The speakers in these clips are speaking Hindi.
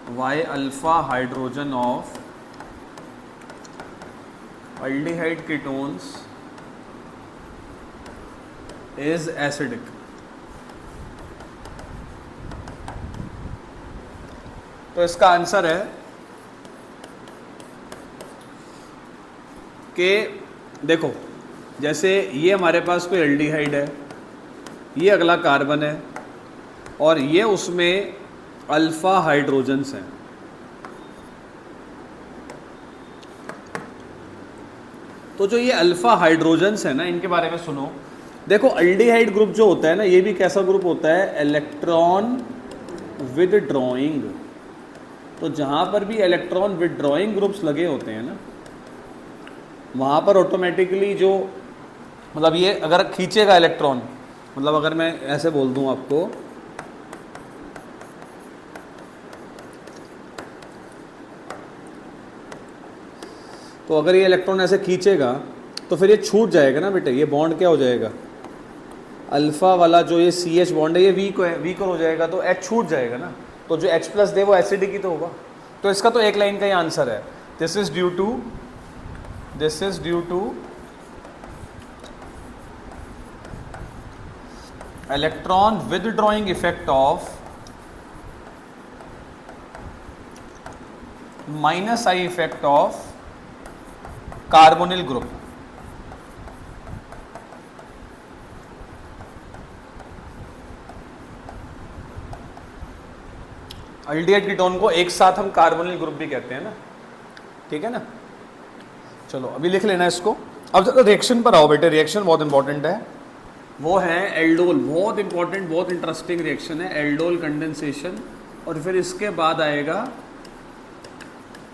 Y alpha hydrogen of aldehyde ketones is acidic। तो इसका आंसर है कि देखो, जैसे ये हमारे पास कोई एल्डिहाइड है, ये अगला कार्बन है और ये उसमें अल्फा हाइड्रोजन्स हैं। तो जो ये अल्फा हाइड्रोजन्स है ना, इनके बारे में सुनो। देखो अल्डिहाइड ग्रुप जो होता है ना, ये भी कैसा ग्रुप होता है? Electron withdrawing. तो जहां पर भी इलेक्ट्रॉन विदड्रॉइंग ग्रुप्स लगे होते हैं ना, वहां पर ऑटोमेटिकली जो मतलब ये अगर खींचेगा इलेक्ट्रॉन, मतलब अगर मैं ऐसे बोल दूं आपको, तो अगर ये इलेक्ट्रॉन ऐसे खींचेगा तो फिर ये छूट जाएगा ना बेटे, ये बॉन्ड क्या हो जाएगा? अल्फा वाला जो ये CH बॉन्ड है ये वीकर हो जाएगा, तो H छूट जाएगा ना। तो जो H+ दे वो एसिडिक ही तो होगा। तो इसका तो एक लाइन का ही आंसर है, this is due two electron withdrawing effect of -I effect of carbonyl group. Aldehyde ketone को एक साथ हम कार्बोनिल ग्रुप भी कहते हैं ना, ठीक है ना। चलो अभी लिख लेना इसको। अब जरा रिएक्शन पर आओ बेटे, रिएक्शन बहुत इंपॉर्टेंट है, वो है एल्डोल। बहुत इंपॉर्टेंट, बहुत इंटरेस्टिंग रिएक्शन है एल्डोल कंडेंसेशन, और फिर इसके बाद आएगा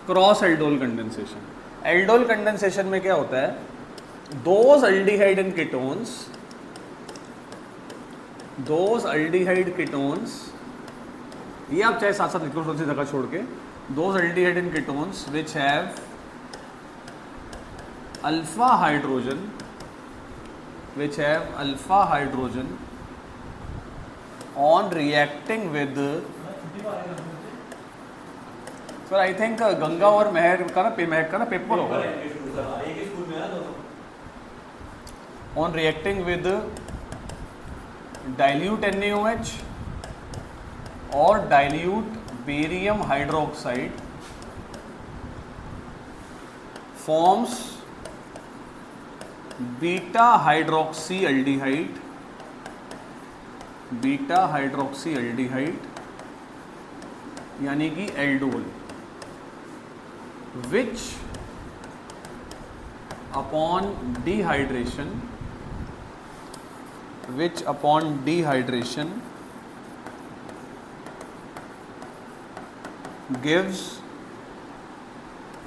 cross aldol condensation. Aldol condensation में क्या होता है? दोज अल्डिहाइड कीटोन्स, ये आप चाहे साथ साथ लिख लो थोड़ी सी जगह छोड़ के, those aldehyde and ketones which have alpha hydrogen on reacting with, sir I think Ganga और महक का ना पेपर होगा, on reacting with dilute NaOH और dilute barium hydroxide forms beta hydroxy aldehyde यानी कि aldol, which upon dehydration gives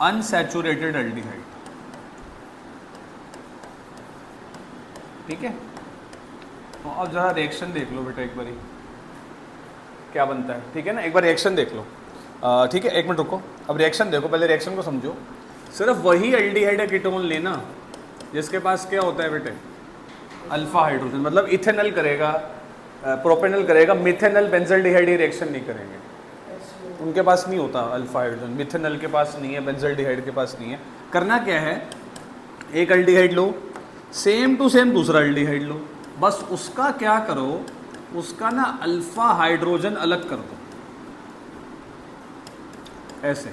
unsaturated aldehyde। ठीक है, तो अब जरा रिएक्शन देख लो बेटा एक बारी क्या बनता है, ठीक है ना। एक बार रिएक्शन देख लो, ठीक है, एक मिनट रुको। अब रिएक्शन देखो, पहले रिएक्शन को समझो। सिर्फ वही एल्डिहाइड कीटोन लेना जिसके पास क्या होता है बेटे? Alpha hydrogen. मतलब इथेनॉल करेगा, प्रोपेनॉल करेगा, मिथेनॉल बेंजल्डिहाइड रिएक्शन नहीं करेंगे, उनके पास नहीं होता अल्फा हाइड्रोजन। मिथेनॉल के पास नहीं है, बेंजल्डिहाइड के पास नहीं है। करना क्या है, एक एल्डिहाइड लो, सेम टू सेम दूसरा एल्डिहाइड लो, बस उसका क्या करो, उसका ना अल्फा हाइड्रोजन अलग कर दो ऐसे।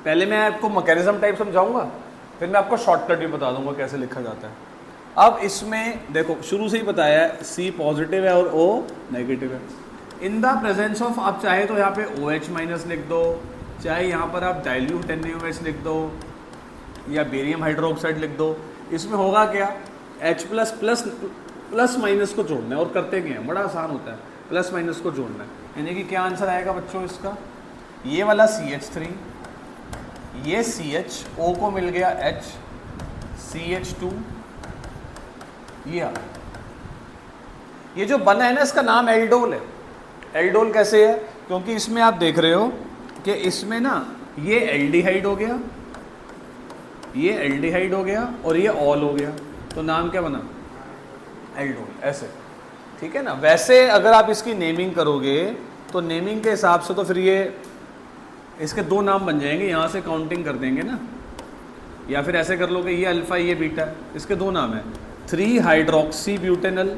पहले मैं आपको मैकेनिज्म टाइप समझाऊंगा, फिर मैं आपको शॉर्टकट भी बता दूंगा कैसे लिखा जाता है। अब इसमें देखो शुरू से ही बताया है, C पॉजिटिव है और O नेगेटिव है। इन द प्रेजेंस ऑफ, आप चाहे तो यहाँ पे OH- लिख दो, चाहे यहाँ पर आप डाइल्यूट NaOH लिख दो या बेरियम हाइड्रोक्साइड लिख दो। इसमें होगा क्या, H++ प्लस माइनस को जोड़ना है, और करते क्या है, बड़ा आसान होता है, प्लस माइनस को जोड़ना है। यानी कि क्या आंसर आएगा बच्चों इसका, ये वाला CH3, ये CH, O को मिल गया H, CH2, ये जो बना है ना इसका नाम एल्डोल है। एल्डोल कैसे है, क्योंकि इसमें आप देख रहे हो कि इसमें ना ये एल्डिहाइड हो गया, ये एल्डिहाइड हो गया और ये ऑल हो गया, तो नाम क्या बना, एल्डोल, ऐसे, ठीक है ना। वैसे अगर आप इसकी नेमिंग करोगे तो नेमिंग के हिसाब से तो फिर ये इसके दो नाम बन जाएंगे, यहाँ से काउंटिंग कर देंगे ना, या फिर ऐसे कर लो कि ये अल्फ़ा ये बीटा, इसके दो नाम हैं, 3 हाइड्रोक्सी ब्यूटेनल,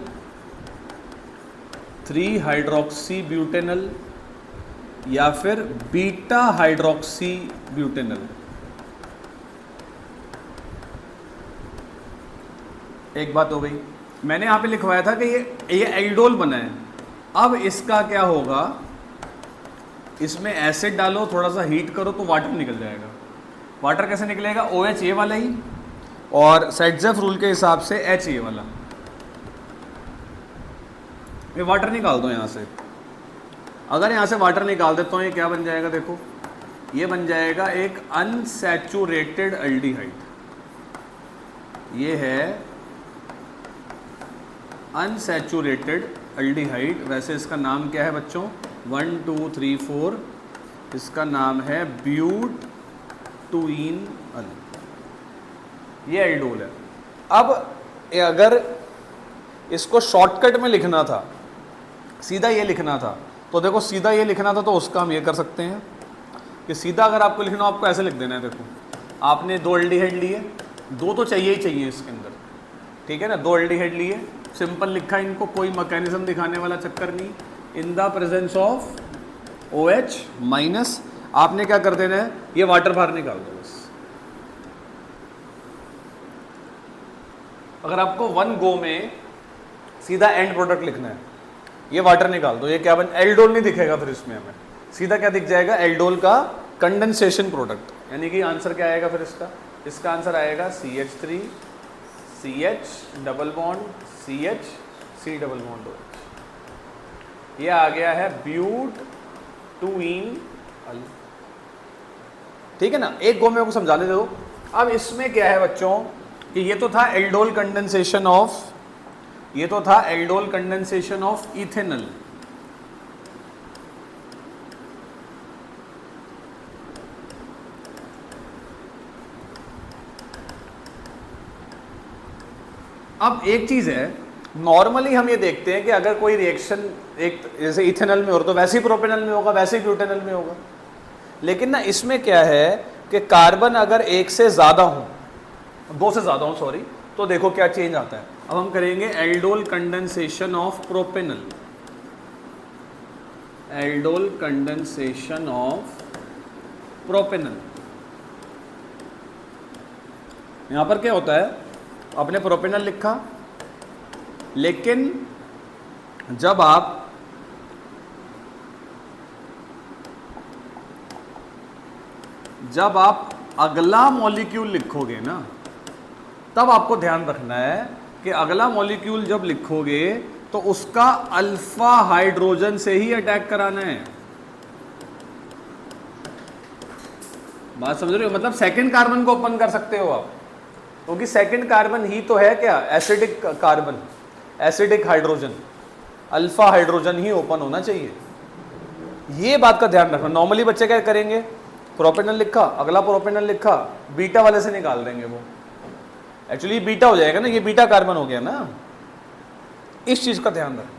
3 हाइड्रोक्सी ब्यूटेनल या फिर बीटा हाइड्रोक्सी ब्यूटेनल। एक बात हो गई। मैंने यहाँ पे लिखवाया था कि ये एल्डोल बना है। अब इसका क्या होगा, इसमें एसिड डालो, थोड़ा सा हीट करो तो वाटर निकल जाएगा। वाटर कैसे निकलेगा, OH ये वाला ही, और सेटजेफ रूल के हिसाब से H ये वाला। ये वाटर निकाल दो यहाँ से। अगर यहाँ से वाटर निकाल देता हूँ, ये क्या बन जाएगा, देखो ये बन जाएगा एक अनसैचुरेटेड एल्डिहाइड। ये है अनसैचुरेटेड एल्डिहाइड। वैसे इसका नाम क्या है बच्चों, 1 2 3 4, इसका नाम है ब्यूटूइनल। ये एल्डोल है। अब अगर इसको शॉर्टकट में लिखना था, सीधा ये लिखना था, तो देखो सीधा ये लिखना था तो उसका हम ये कर सकते हैं कि सीधा अगर आपको लिखना हो आपको ऐसे लिख देना है। देखो आपने 2 एल्डिहाइड लिए, 2 तो चाहिए ही चाहिए इसके अंदर, ठीक है ना। 2 एल्डिहाइड लिए, सिंपल लिखा, इनको कोई मैकेनिज्म दिखाने वाला चक्कर नहीं। In the presence of OH minus, आपने क्या कर देना है, ये वाटर बाहर निकाल दो बस। अगर आपको 1 गो में सीधा एंड प्रोडक्ट लिखना है, ये वाटर निकाल दो, ये क्या बन, एल्डोल नहीं दिखेगा फिर इसमें, हमें सीधा क्या दिख जाएगा, एल्डोल का कंडेंसेशन प्रोडक्ट। यानी कि आंसर क्या आएगा फिर इसका आंसर आएगा CH3 CH double bond CH C double bond OH। ये आ गया है ब्यूटूइनल, ठीक है ना। एक गो में आपको समझाने दो। अब इसमें क्या है बच्चों कि ये तो था एल्डोल कंडेंसेशन ऑफ, ये तो था एल्डोल कंडेंसेशन ऑफ इथेनल। अब एक चीज है, नॉर्मली हम ये देखते हैं कि अगर कोई रिएक्शन एक जैसे इथेनॉल में हो तो वैसे ही प्रोपेनॉल में होगा, वैसे ही ब्यूटेनॉल में होगा। लेकिन ना इसमें क्या है कि कार्बन अगर एक से ज़्यादा हो, 2 से ज़्यादा हो सॉरी, तो देखो क्या चेंज आता है। अब हम करेंगे aldol condensation of propanol, aldol condensation of propanol. यहाँ पर क्या होता है, आपने प्रोपेनॉल लिखा, लेकिन जब आप अगला मॉलिक्यूल लिखोगे ना, तब आपको ध्यान रखना है कि अगला मॉलिक्यूल जब लिखोगे तो उसका अल्फा हाइड्रोजन से ही अटैक कराना है। बात समझ रहे हो, मतलब सेकंड कार्बन को ओपन कर सकते हो आप, क्योंकि सेकंड कार्बन ही तो है क्या, acidic carbon, acidic hydrogen, alpha hydrogen ही ओपन होना चाहिए। ये बात का ध्यान रखना। नॉर्मली बच्चे क्या करेंगे, प्रोपेनॉल लिखा, अगला प्रोपेनॉल लिखा, बीटा वाले से निकाल देंगे, वो एक्चुअली बीटा हो जाएगा ना, ये बीटा कार्बन हो गया ना। इस चीज का ध्यान रखें,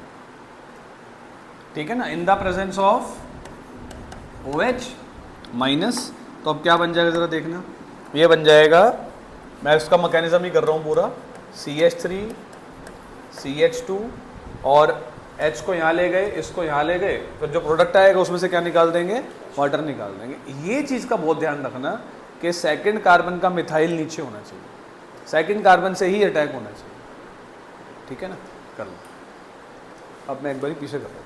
ठीक है ना। In the presence of OH minus, तो अब क्या बन जाएगा जरा देखना, ये बन जाएगा, मैं इसका मैकेनिज्म ही कर रहा हूँ पूरा, CH3 CH2 और H को यहाँ ले गए, इसको यहाँ ले गए, फिर जो प्रोडक्ट आएगा उसमें से क्या निकाल देंगे, वाटर निकाल देंगे। ये चीज़ का बहुत ध्यान रखना कि सेकंड कार्बन का मिथाइल नीचे होना चाहिए, सेकंड कार्बन से ही अटैक होना चाहिए, ठीक है ना। कर लो, अब मैं एक बार पीछे कर रहा हूँ।